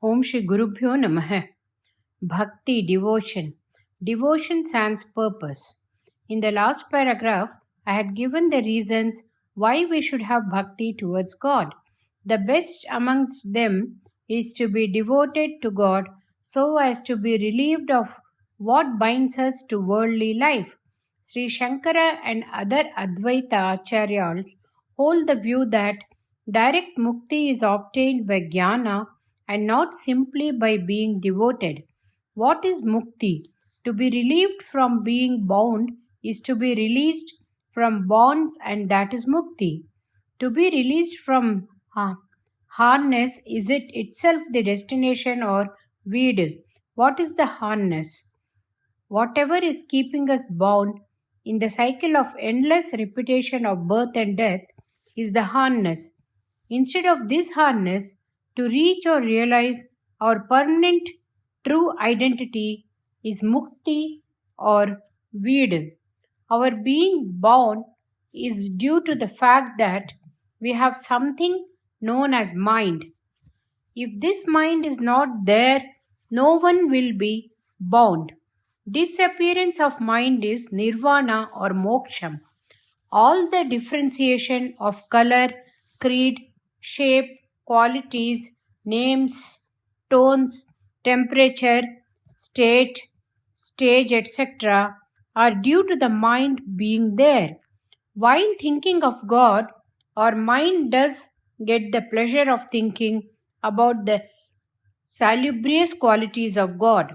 Om Shri Gurubhyo Namaha. Bhakti, devotion. Devotion sans purpose. In the last paragraph, I had given the reasons why we should have bhakti towards God. The best amongst them is to be devoted to God so as to be relieved of what binds us to worldly life. Sri Shankara and other Advaita Acharyas hold the view that direct mukti is obtained by jnana and not simply by being devoted. What is mukti? To be relieved from being bound is to be released from bonds, and that is mukti. To be released from harness, is it itself the destination or weed? What is the harness? Whatever is keeping us bound in the cycle of endless repetition of birth and death is the harness. Instead of this harness, to reach or realize our permanent true identity is mukti or veed. Our being bound is due to the fact that we have something known as mind. If this mind is not there, no one will be bound. Disappearance of mind is nirvana or moksham. All the differentiation of color, creed, shape, qualities, names, tones, temperature, state, stage, etc., are due to the mind being there. While thinking of God, our mind does get the pleasure of thinking about the salubrious qualities of God.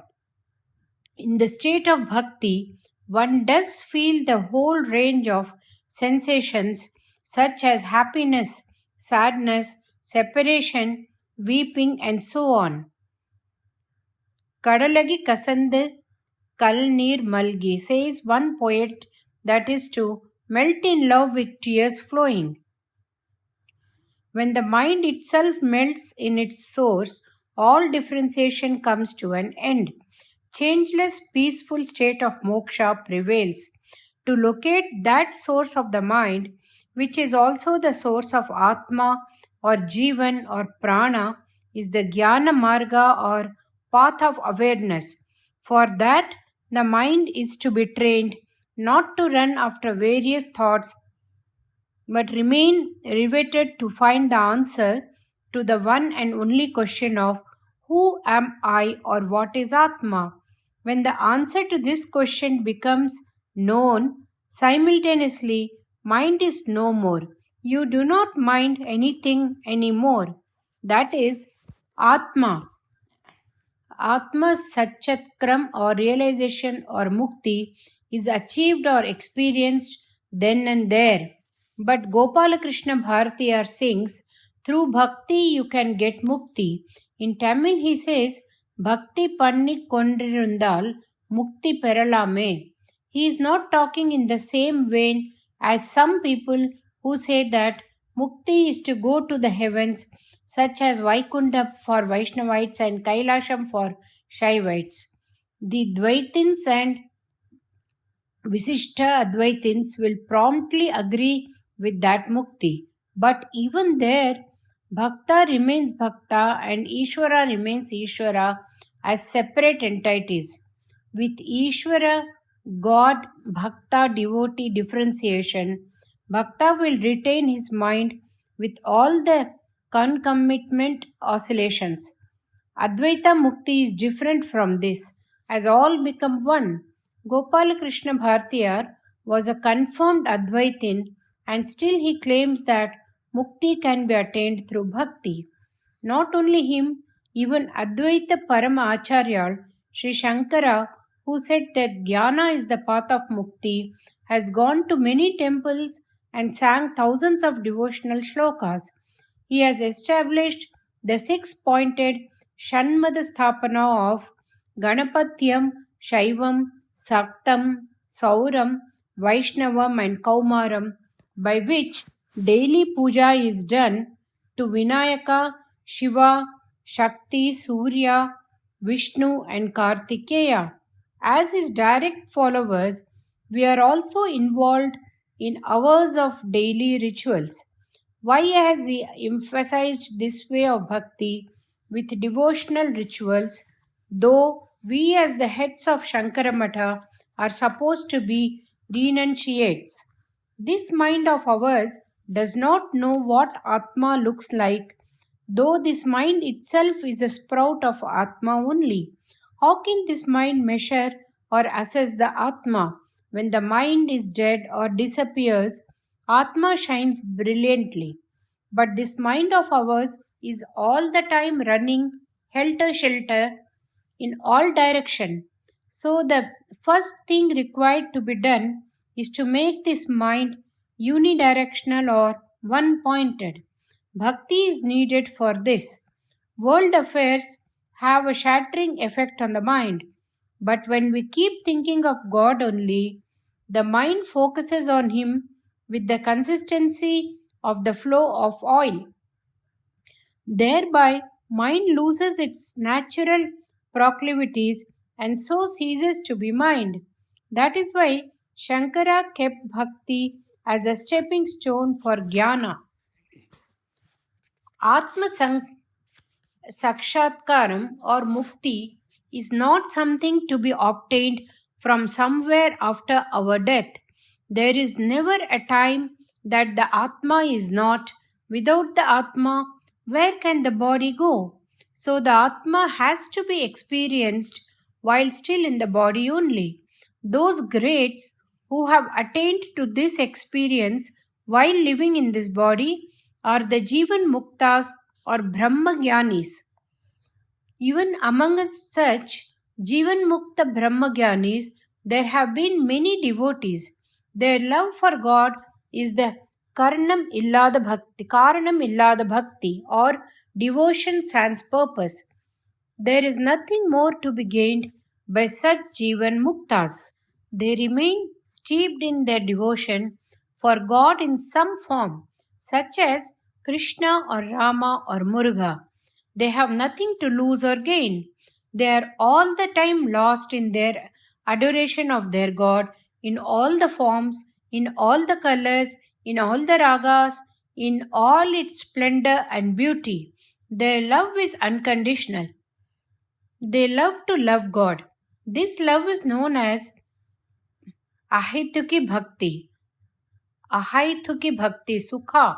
In the state of bhakti, one does feel the whole range of sensations such as happiness, sadness, separation, weeping, and so on. Kadalagi kasandu kalneer malgi, says one poet, that is to melt in love with tears flowing. When the mind itself melts in its source, all differentiation comes to an end. Changeless, peaceful state of moksha prevails. To locate that source of the mind, which is also the source of Atma or Jivan or Prana, is the Jnana Marga or path of awareness. For that, the mind is to be trained not to run after various thoughts but remain riveted to find the answer to the one and only question of who am I or what is Atma. When the answer to this question becomes known, simultaneously, mind is no more. You do not mind anything anymore. That is Atma. Atma's Satchatkram or realization or mukti is achieved or experienced then and there. But Gopalakrishna Bharatiyar sings, through bhakti you can get mukti. In Tamil he says, Bhakti panni kondirundal mukti peralame. He is not talking in the same vein as some people who say that mukti is to go to the heavens, such as Vaikunta for Vaishnavites and Kailasham for Shaivites. The Dvaitins and Visishta Advaitins will promptly agree with that mukti. But even there, Bhakta remains Bhakta and Ishvara remains Ishvara as separate entities. With Ishvara, God, Bhakta, devotee differentiation, Bhakta will retain his mind with all the concomitant oscillations. Advaita Mukti is different from this, as all become one. Gopalakrishna Bhartiyar was a confirmed Advaitin, and still he claims that Mukti can be attained through Bhakti. Not only him, even Advaita Parama Acharya, Sri Shankara, who said that Jnana is the path of Mukti, has gone to many temples and sang thousands of devotional shlokas. He has established the six-pointed Shanmada Sthapana of Ganapatyam, Shaivam, Saktam, Sauram, Vaishnavam and Kaumaram, by which daily puja is done to Vinayaka, Shiva, Shakti, Surya, Vishnu and Kartikeya. As his direct followers, we are also involved in hours of daily rituals. Why has he emphasized this way of bhakti? with devotional rituals, though we as the heads of Shankaramata are supposed to be renunciates. This mind of ours does not know what Atma looks like, though this mind itself is a sprout of Atma only. How can this mind measure or assess the Atma? When the mind is dead or disappears, Atma shines brilliantly. But this mind of ours is all the time running helter skelter in all direction. So the first thing required to be done is to make this mind unidirectional or one pointed. Bhakti is needed for this. World affairs have a shattering effect on the mind, but when we keep thinking of God only, the mind focuses on Him with the consistency of the flow of oil. Thereby, mind loses its natural proclivities and so ceases to be mind. That is why Shankara kept bhakti as a stepping stone for jnana. Atma Sakshatkaram or mukti is not something to be obtained from somewhere after our death. There is never a time that the Atma is not. Without the Atma, where can the body go? So the Atma has to be experienced while still in the body only. Those greats who have attained to this experience while living in this body are the Jivan Muktas or Brahmagyanis. Even among such Jivan Mukta Brahmagyanis, there have been many devotees. Their love for God is the Karanam illada bhakti or devotion sans purpose. There is nothing more to be gained by such Jivan Muktas. They remain steeped in their devotion for God in some form, such as Krishna or Rama or Muruga. They have nothing to lose or gain. They are all the time lost in their adoration of their God in all the forms, in all the colors, in all the ragas, in all its splendor and beauty. Their love is unconditional. They love to love God. This love is known as Ahituki Bhakti. Ahaituki Bhakti Sukha,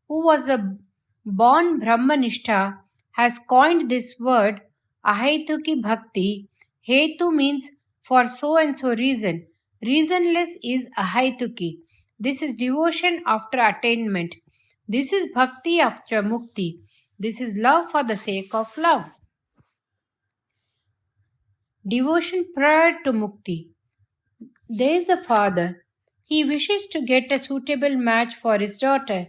who was a born Brahmanishta, has coined this word Ahaituki Bhakti. Hetu means for so and so reason. Reasonless is Ahaituki. This is devotion after attainment. This is Bhakti after Mukti. This is love for the sake of love. Devotion prior to Mukti. There is a father. He wishes to get a suitable match for his daughter.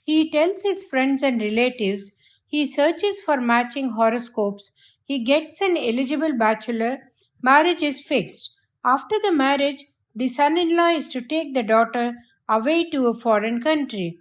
He tells his friends and relatives. He searches for matching horoscopes. He gets an eligible bachelor. Marriage is fixed. After the marriage, the son-in-law is to take the daughter away to a foreign country.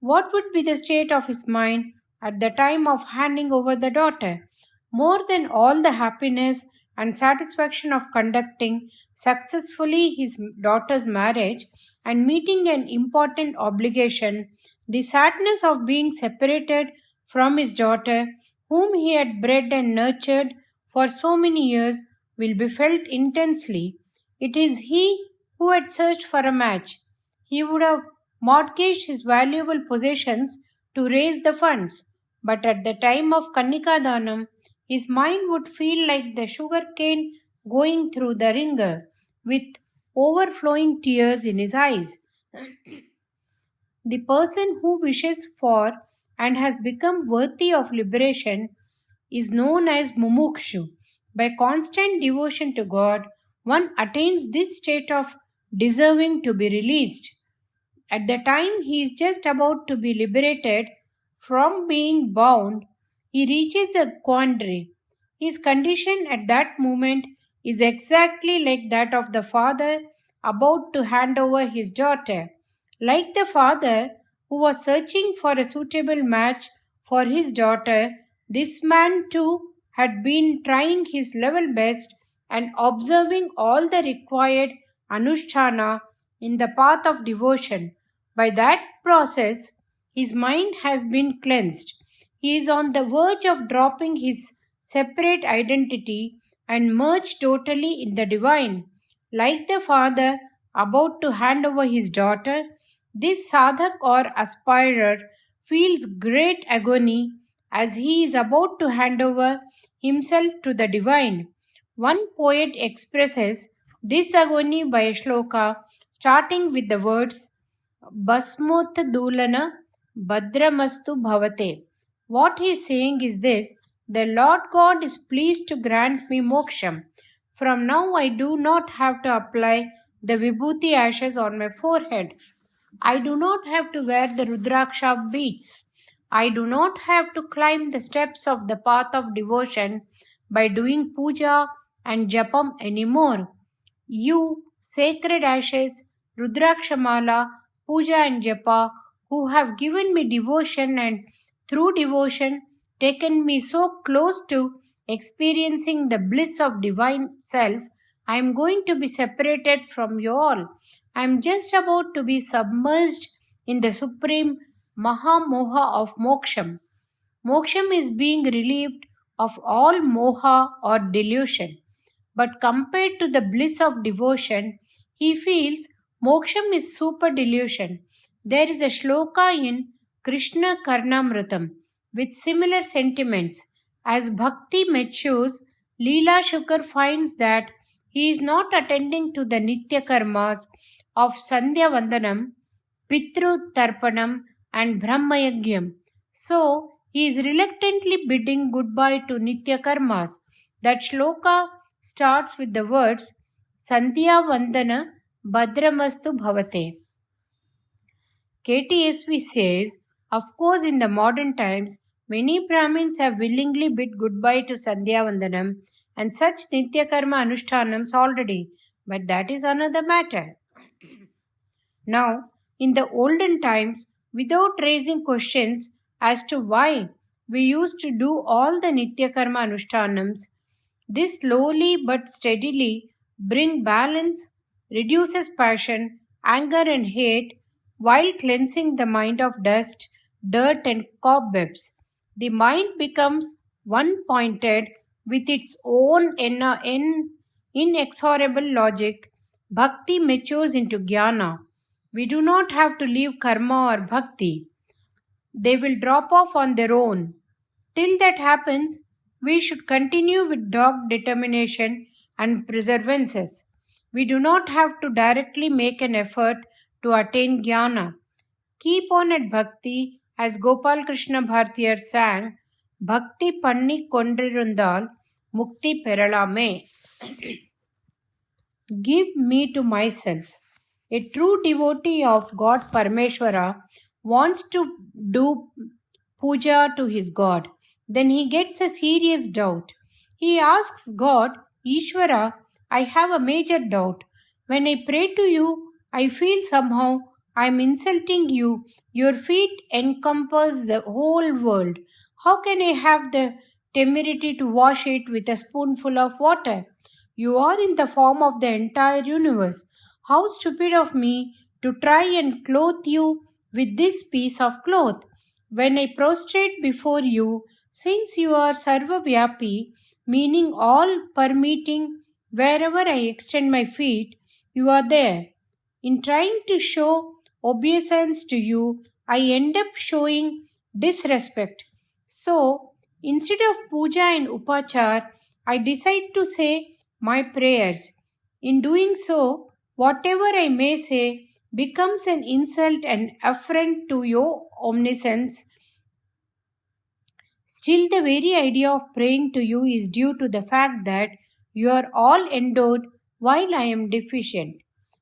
What would be the state of his mind at the time of handing over the daughter? More than all the happiness and satisfaction of conducting successfully his daughter's marriage and meeting an important obligation, the sadness of being separated from his daughter, whom he had bred and nurtured for so many years, will be felt intensely. It is he who had searched for a match. He would have mortgaged his valuable possessions to raise the funds, but at the time of Kannika Danam, his mind would feel like the sugar cane going through the wringer, with overflowing tears in his eyes. The person who wishes for and has become worthy of liberation is known as mumukshu. By constant devotion to God, one attains this state of deserving to be released. At the time he is just about to be liberated from being bound, he reaches a quandary. His condition at that moment is exactly like that of the father about to hand over his daughter. Like the father who was searching for a suitable match for his daughter, this man too had been trying his level best and observing all the required anushtana in the path of devotion. By that process, his mind has been cleansed. He is on the verge of dropping his separate identity and merge totally in the divine. Like the father about to hand over his daughter, this sadhak or aspirer feels great agony as he is about to hand over himself to the divine. One poet expresses this agony by a shloka starting with the words Basmotadulana Badramastu Bhavate. What he is saying is this: the Lord God is pleased to grant me moksham. From now I do not have to apply the vibhuti ashes on my forehead. I do not have to wear the rudraksha beads. I do not have to climb the steps of the path of devotion by doing puja and japam anymore. You, sacred ashes, rudrakshamala, puja and japa, who have given me devotion and through devotion taken me so close to experiencing the bliss of divine self, I am going to be separated from you all. I am just about to be submerged in the supreme Mahamoha of Moksham. Moksham is being relieved of all moha or delusion. But compared to the bliss of devotion, he feels moksham is super delusion. There is a shloka in Krishna Karnamritam with similar sentiments. As bhakti matures, Leela Shukar finds that he is not attending to the nitya karmas of Sandhya Vandanam, Pitru Tarpanam, and Brahmayagyam. So, he is reluctantly bidding goodbye to nitya karmas. That shloka starts with the words Sandhya Vandana Badramastu Bhavate. KTSV says, of course, in the modern times, many Brahmins have willingly bid goodbye to Sandhya Vandanam and such Nitya Karma Anushtanams already, but that is another matter. Now, in the olden times, without raising questions as to why we used to do all the Nitya Karma Anushtanams, this slowly but steadily bring balance, reduces passion, anger and hate while cleansing the mind of dust, dirt and cobwebs. The mind becomes one-pointed with its own inexorable logic. Bhakti matures into jnana. We do not have to leave karma or bhakti. They will drop off on their own. Till that happens, we should continue with dogged determination and perseverances. We do not have to directly make an effort to attain jnana. Keep on at bhakti, as Gopal Krishna Bhartiyar sang, Bhakti Panni Kondrirundal Mukti Peralame. Give me to myself. A true devotee of God Parameshwara wants to do puja to his God. Then he gets a serious doubt. He asks God, Ishvara, I have a major doubt. When I pray to you, I feel somehow I am insulting you. Your feet encompass the whole world. How can I have the temerity to wash it with a spoonful of water? You are in the form of the entire universe. How stupid of me to try and clothe you with this piece of cloth. When I prostrate before you, since you are Sarva-Vyapi, meaning all permeating, wherever I extend my feet, you are there. In trying to show obeisance to you, I end up showing disrespect. So, instead of puja and upachar, I decide to say my prayers. In doing so, whatever I may say becomes an insult and affront to your omniscience. Still, the very idea of praying to you is due to the fact that you are all endowed while I am deficient.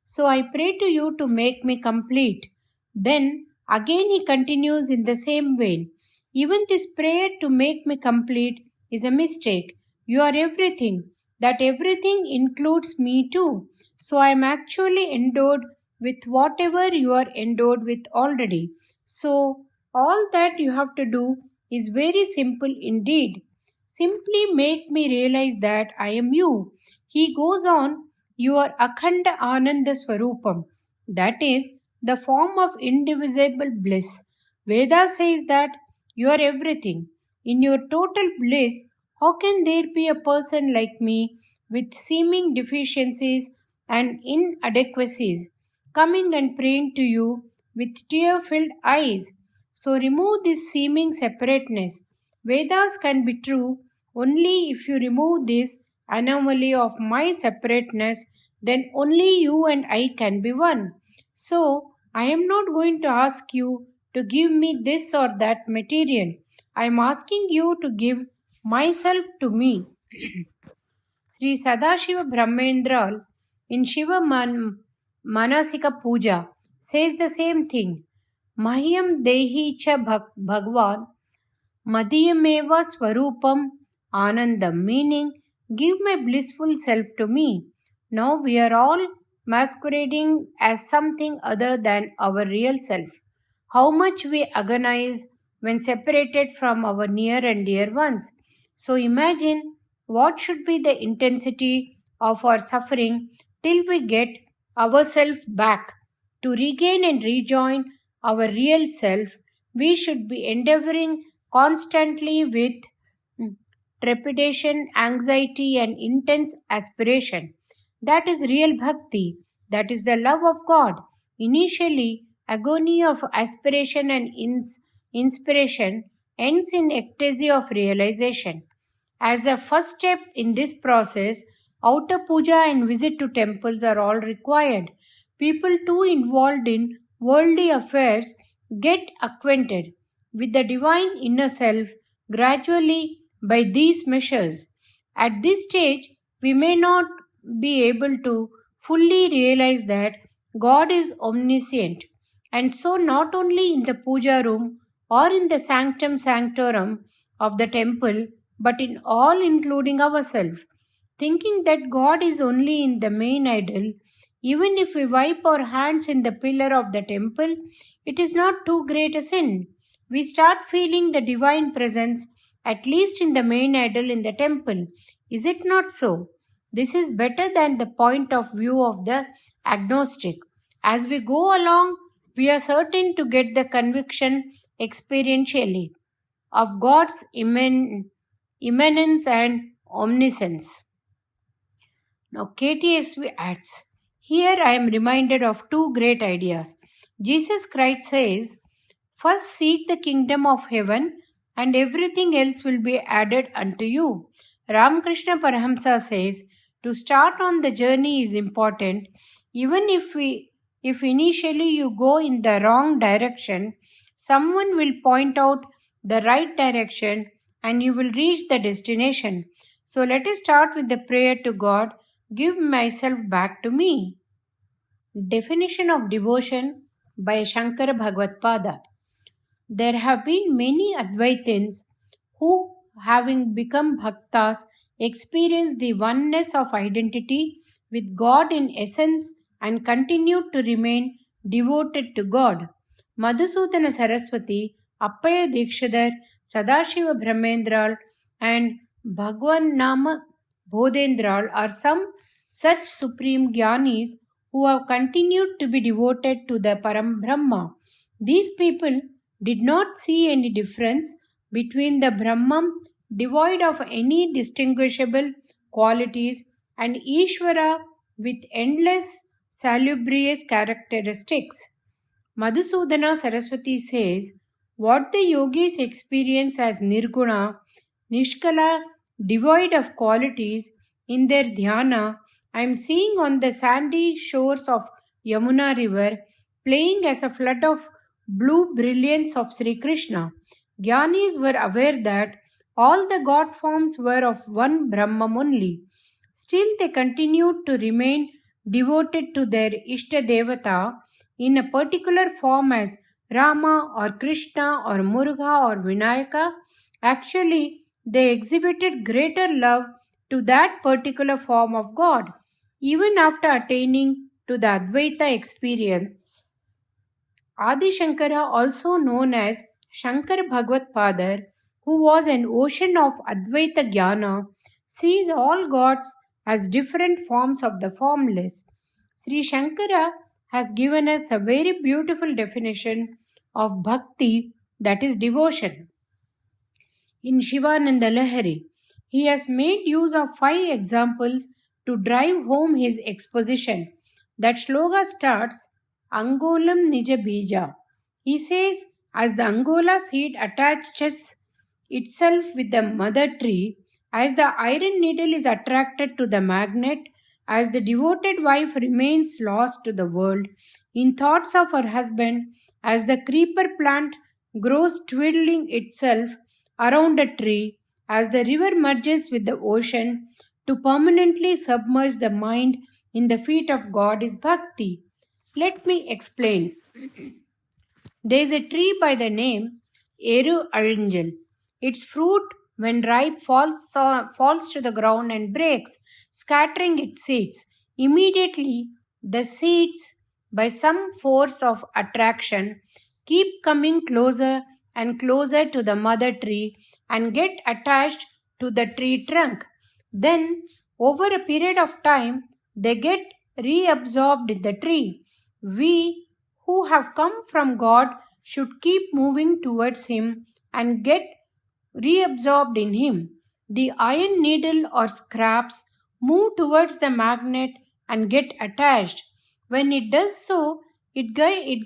So I pray to you to make me complete. Then again he continues in the same vein. Even this prayer to make me complete is a mistake. You are everything. That everything includes me too. So I am actually endowed with whatever you are endowed with already. So all that you have to do is very simple indeed. Simply make me realize that I am you. He goes on, you are Akhanda Ananda Swarupam. That is the form of indivisible bliss. Veda says that You are everything. In your total bliss, how can there be a person like me with seeming deficiencies and inadequacies coming and praying to you with tear filled eyes? So remove this seeming separateness. Vedas can be true only if you remove this anomaly of my separateness, then only you and I can be one. So I am not going to ask you to give me this or that material. I am asking you to give myself to me. Sri Sadashiva Brahmendra in Manasika Puja says the same thing. Mahyam Dehi Cha Bhagwan Madhyameva Swarupam Anandam, meaning give my blissful self to me. Now we are all masquerading as something other than our real self. How much we agonize when separated from our near and dear ones. So imagine what should be the intensity of our suffering till we get ourselves back. To regain and rejoin our real self, we should be endeavoring constantly with trepidation, anxiety, and intense aspiration. That is real bhakti. That is the love of God. Initially, agony of aspiration and inspiration ends in ecstasy of realization. As a first step in this process, outer puja and visit to temples are all required. People too involved in worldly affairs get acquainted with the divine inner self gradually by these measures. At this stage, we may not be able to fully realize that God is omniscient, and so not only in the puja room or in the sanctum sanctorum of the temple, but in all, including ourselves. Thinking that God is only in the main idol, even if we wipe our hands in the pillar of the temple, it is not too great a sin. We start feeling the divine presence at least in the main idol in the temple. Is it not so? This is better than the point of view of the agnostic. As we go along, we are certain to get the conviction experientially of God's immanence and omniscience. Now, KTSV adds, here I am reminded of two great ideas. Jesus Christ says, first seek the kingdom of heaven and everything else will be added unto you. Ramakrishna Parahamsa says, to start on the journey is important, even if initially you go in the wrong direction, someone will point out the right direction and you will reach the destination. So let us start with the prayer to God, give myself back to me. Definition of devotion by Shankara Bhagavad-pada. There have been many Advaitins who, having become bhaktas, experience the oneness of identity with God in essence and continue to remain devoted to God. Madhusudana Saraswati, Appaya Dikshadhar, Sadashiva Brahmendral, and Bhagwan Nama Bodhendral are some such supreme jnanis who have continued to be devoted to the Param Brahma. These people did not see any difference between the Brahman devoid of any distinguishable qualities and Ishvara with endless salubrious characteristics. Madhusudana Saraswati says, what the yogis experience as nirguna, nishkala, devoid of qualities in their dhyana, I am seeing on the sandy shores of Yamuna river playing as a flood of blue brilliance of Sri Krishna. Jnanis were aware that all the god forms were of one Brahman only. Still, they continued to remain devoted to their Ishta Devata in a particular form as Rama or Krishna or Muruga or Vinayaka. Actually, they exhibited greater love to that particular form of God, even after attaining to the Advaita experience. Adi Shankara, also known as Shankar Bhagavad Padar, who was an ocean of Advaita Jnana, sees all gods as different forms of the formless. Sri Shankara has given us a very beautiful definition of bhakti, that is devotion. in Shivananda Lahari. He has made use of 5 examples to drive home his exposition. That shloka starts Angolam Nija Bija. He says, as the Angola seed attaches itself with the mother tree, as the iron needle is attracted to the magnet, as the devoted wife remains lost to the world, in thoughts of her husband, as the creeper plant grows twiddling itself around a tree, as the river merges with the ocean to permanently submerge the mind in the feet of God is bhakti. Let me explain. There is a tree by the name Eru Arinjal. Its fruit, when ripe, falls to the ground and breaks, scattering its seeds. Immediately, the seeds, by some force of attraction, keep coming closer and closer to the mother tree and get attached to the tree trunk. Then, over a period of time, they get reabsorbed in the tree. We who have come from God should keep moving towards Him and get reabsorbed in Him. The iron needle or scraps move towards the magnet and get attached. When it does so, it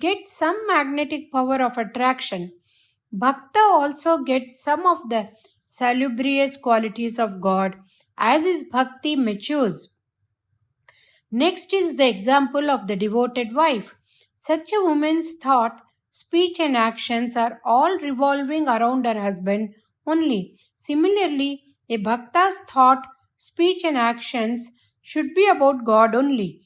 gets some magnetic power of attraction. Bhakta also gets some of the salubrious qualities of God as his bhakti matures. Next is the example of the devoted wife. Such a woman's thought, speech, and actions are all revolving around her husband only. Similarly, a bhakta's thought, speech, and actions should be about God only.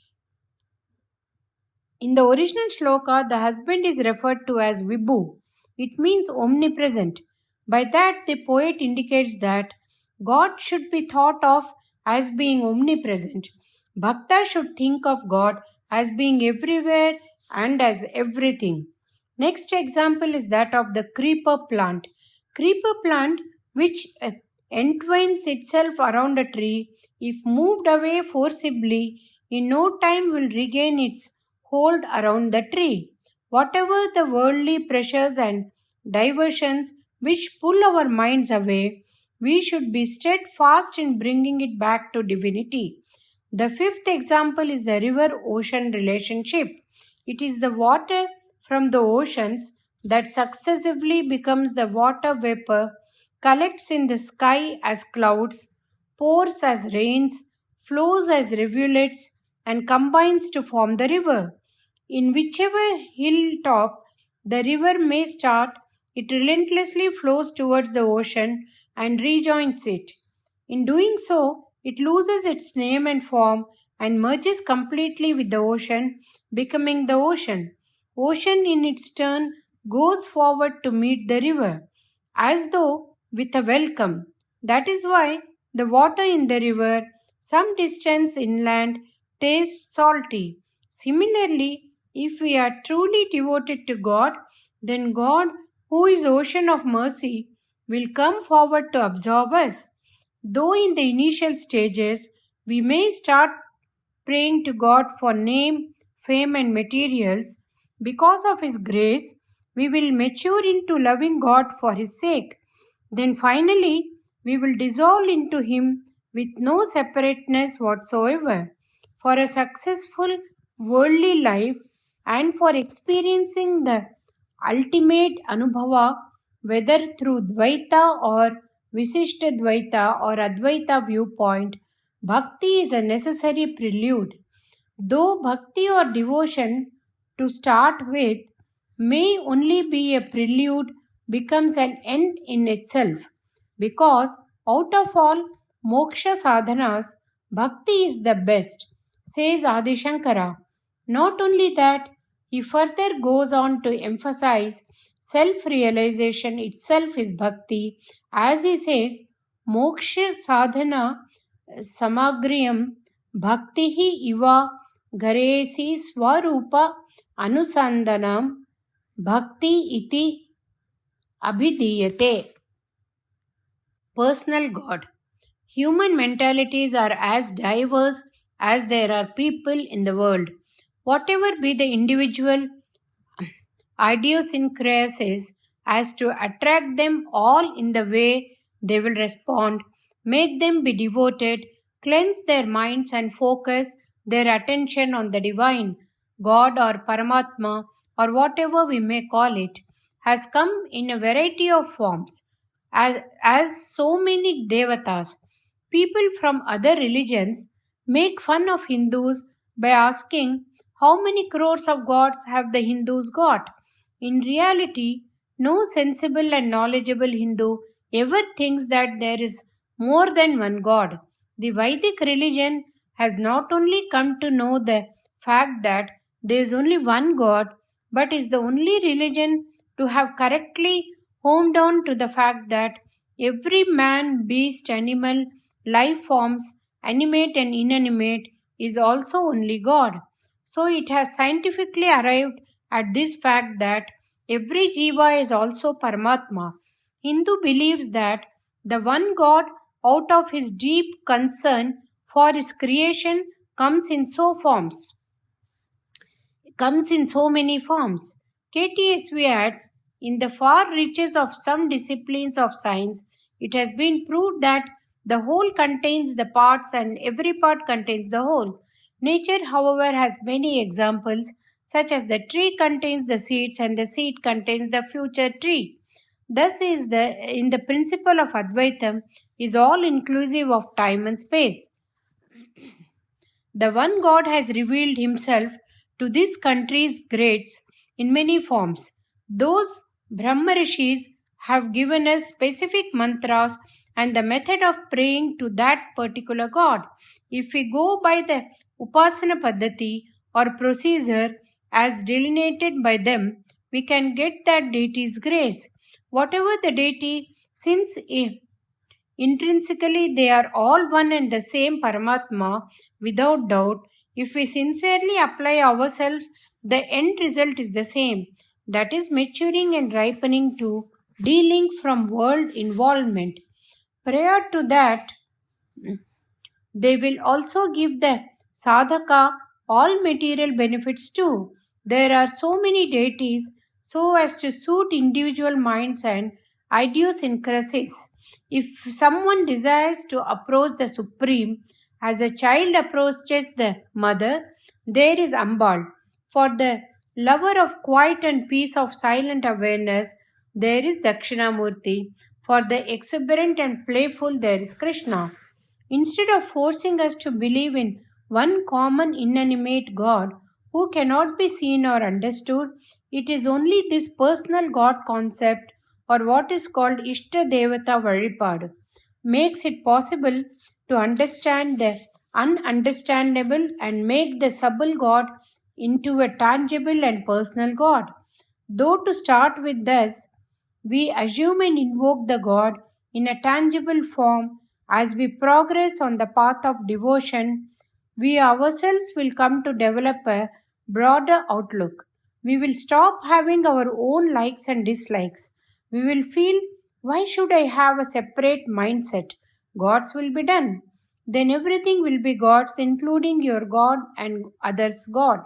In the original shloka, the husband is referred to as Vibhu. It means omnipresent. By that, the poet indicates that God should be thought of as being omnipresent. Bhakta should think of God as being everywhere and as everything. Next example is that of the creeper plant. Creeper plant, which entwines itself around a tree, if moved away forcibly, in no time will regain its hold around the tree. Whatever the worldly pressures and diversions which pull our minds away, we should be steadfast in bringing it back to divinity. The fifth example is the river-ocean relationship. It is the water from the oceans that successively becomes the water vapor, collects in the sky as clouds, pours as rains, flows as rivulets, and combines to form the river. In whichever hilltop the river may start, it relentlessly flows towards the ocean and rejoins it. In doing so, it loses its name and form and merges completely with the ocean, becoming the ocean. Ocean in its turn goes forward to meet the river, as though with a welcome. That is why the water in the river, some distance inland, tastes salty. Similarly, if we are truly devoted to God, then God, who is ocean of mercy, will come forward to absorb us. Though in the initial stages, we may start praying to God for name, fame, and materials, because of His grace, we will mature into loving God for His sake. Then finally, we will dissolve into Him with no separateness whatsoever. For a successful worldly life and for experiencing the ultimate anubhava, whether through Dvaita or Visishta Dvaita or Advaita viewpoint, bhakti is a necessary prelude. Though bhakti or devotion to start with may only be a prelude, becomes an end in itself, because out of all moksha sadhanas, bhakti is the best, says Adi Shankara. Not only that, he further goes on to emphasize self-realization itself is bhakti, as he says, moksha sadhana samagriyam bhaktihi iva garesi swarupa anusandanam bhakti iti abhidiyate. Personal God. Human mentalities are as diverse as there are people in the world. Whatever be the individual idiosyncrasies, as to attract them all in the way They will respond, make them be devoted, cleanse their minds and focus their attention on the divine. God or Paramatma or whatever we may call it has come in a variety of forms as so many devatas. People from other religions make fun of Hindus by asking how many crores of gods have the Hindus got. In reality, no sensible and knowledgeable Hindu ever thinks that there is more than one God. The Vedic religion has not only come to know the fact that there is only one God, but is the only religion to have correctly homed on to the fact that every man, beast, animal, life forms, animate and inanimate, is also only God. So it has scientifically arrived at this fact that every jiva is also Paramatma. Hindu believes that the one God, out of his deep concern for his creation, comes in so many forms. KTSV adds, in the far reaches of some disciplines of science, it has been proved that the whole contains the parts and every part contains the whole. Nature, however, has many examples, such as the tree contains the seeds and the seed contains the future tree. Thus, in the principle of Advaitam is all inclusive of time and space. The one God has revealed himself to this country's greats in many forms. Those Brahmarishis have given us specific mantras and the method of praying to that particular God. If we go by the Upasana Paddhati or procedure as delineated by them, we can get that deity's grace. Whatever the deity, since intrinsically they are all one and the same Paramatma, without doubt, if we sincerely apply ourselves, the end result is the same. That is maturing and ripening to de-link from world involvement. Prior to that, they will also give the sadhaka all material benefits too. There are so many deities so as to suit individual minds and idiosyncrasies. If someone desires to approach the Supreme as a child approaches the mother, there is Ambal. For the lover of quiet and peace of silent awareness, there is Dakshinamurti. For the exuberant and playful, there is Krishna. Instead of forcing us to believe in one common inanimate God who cannot be seen or understood, it is only this personal God concept or what is called Ishta Devata Varipad makes it possible to understand the ununderstandable and make the subtle God into a tangible and personal God. Though to start with this, we assume and invoke the God in a tangible form. As we progress on the path of devotion, we ourselves will come to develop a broader outlook. We will stop having our own likes and dislikes. We will feel, why should I have a separate mindset? God's will be done. Then everything will be God's, including your God and others' God.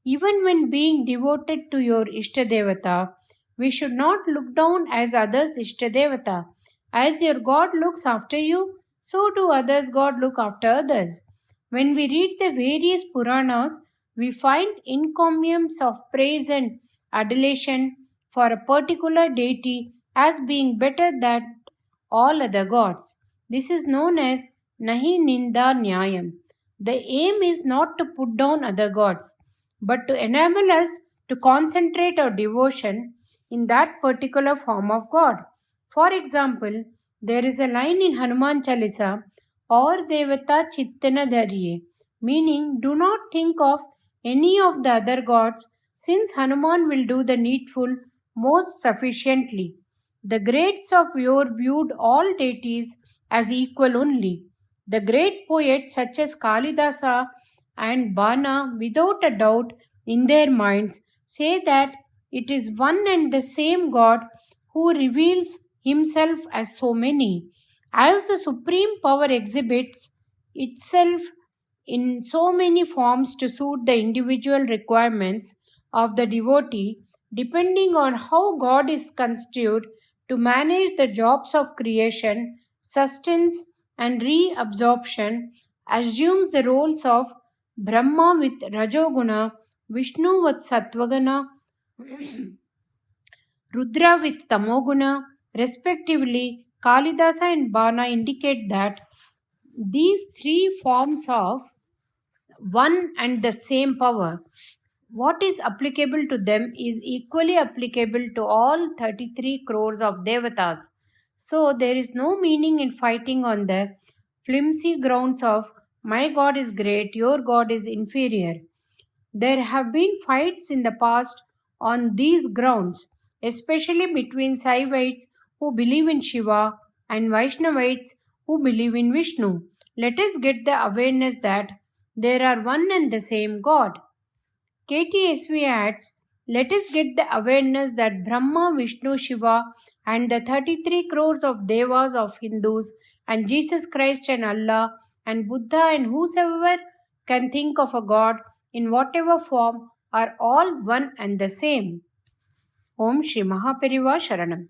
Even when being devoted to your Ishtadevata, we should not look down as others' Ishtadevata. As your God looks after you, so do others' God look after others. When we read the various Puranas, we find encomiums of praise and adulation for a particular deity as being better than all other gods. This is known as Nahi Ninda Nyayam. The aim is not to put down other gods, but to enable us to concentrate our devotion in that particular form of God. For example, there is a line in Hanuman Chalisa, or Devata Chittana Dharye, meaning do not think of any of the other gods, since Hanuman will do the needful most sufficiently. The greats of yore viewed all deities as equal only. The great poets such as Kalidasa and Bana, without a doubt in their minds, say that it is one and the same God who reveals himself as so many. As the supreme power exhibits itself in so many forms to suit the individual requirements of the devotee, depending on how God is construed to manage the jobs of creation, sustenance, and reabsorption, assumes the roles of Brahma with Rajoguna, Vishnu with Sattvaguna, Rudra with Tamoguna, respectively. Kalidasa and Bana indicate that these three forms of one and the same power, what is applicable to them is equally applicable to all 33 crores of Devatas. So there is no meaning in fighting on the flimsy grounds of my God is great, your God is inferior. There have been fights in the past on these grounds, especially between Saivites who believe in Shiva and Vaishnavites who believe in Vishnu. Let us get the awareness that there are one and the same God. KTSV adds, let us get the awareness that Brahma, Vishnu, Shiva, and the 33 crores of Devas of Hindus, and Jesus Christ and Allah, and Buddha, and whosoever can think of a God in whatever form are all one and the same. Om Shri Mahaperiva Sharanam.